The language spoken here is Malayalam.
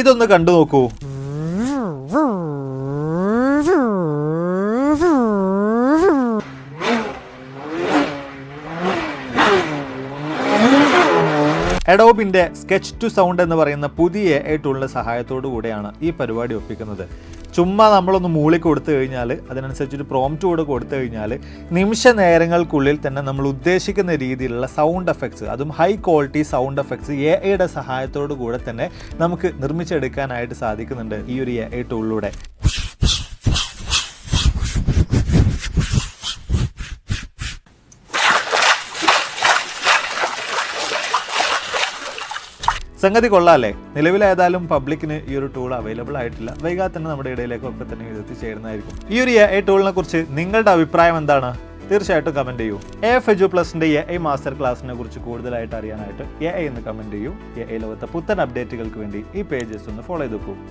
ഇതൊന്ന് കണ്ടു നോക്കൂ. അഡോബിൻ്റെ സ്കെച്ച് ടു സൗണ്ട് എന്ന് പറയുന്ന പുതിയ AI ടൂളിൻ്റെ സഹായത്തോടു കൂടെയാണ് ഈ പരിപാടി ഒപ്പിക്കുന്നത്. ചുമ്മാ നമ്മളൊന്ന് മൂളി കൊടുത്തു കഴിഞ്ഞാൽ, അതിനനുസരിച്ചൊരു പ്രോംപ്റ്റ് കൂടെ കൊടുത്തു കഴിഞ്ഞാൽ നിമിഷ നേരങ്ങൾക്കുള്ളിൽ തന്നെ നമ്മൾ ഉദ്ദേശിക്കുന്ന രീതിയിലുള്ള സൗണ്ട് എഫക്ട്സ്, അതും ഹൈ ക്വാളിറ്റി സൗണ്ട് എഫക്ട്സ് AIയുടെ സഹായത്തോടു കൂടെ തന്നെ നമുക്ക് നിർമ്മിച്ചെടുക്കാനായിട്ട് സാധിക്കുന്നുണ്ട് ഈ ഒരു AI ടൂളിലൂടെ. സംഗതി കൊള്ളാല്ലേ? നിലവിലേതായാലും പബ്ലിക്കിന് ഈ ഒരു ടൂൾ അവൈലബിൾ ആയിട്ടില്ല. വൈകാതെ തന്നെ നമ്മുടെ ഇടയിലേക്കൊക്കെ തന്നെ എത്തിച്ചേരുന്നതായിരിക്കും. ഈ ഒരു AI ടൂളിനെ കുറിച്ച് നിങ്ങളുടെ അഭിപ്രായം എന്താണ്? തീർച്ചയായിട്ടും കമൻറ്റ് ചെയ്യൂ. AF EduPlusന്റെ AI മാസ്റ്റർ ക്ലാസ്സിനെ കുറിച്ച് കൂടുതലായിട്ട് അറിയാനായിട്ട് AI എന്ന് കമൻറ്റ് ചെയ്യൂ. AI ലോകത്തെ പുത്തൻ അപ്ഡേറ്റുകൾക്ക് വേണ്ടി ഈ പേജസ് ഒന്ന് ഫോളോ ചെയ്ത് നോക്കൂ.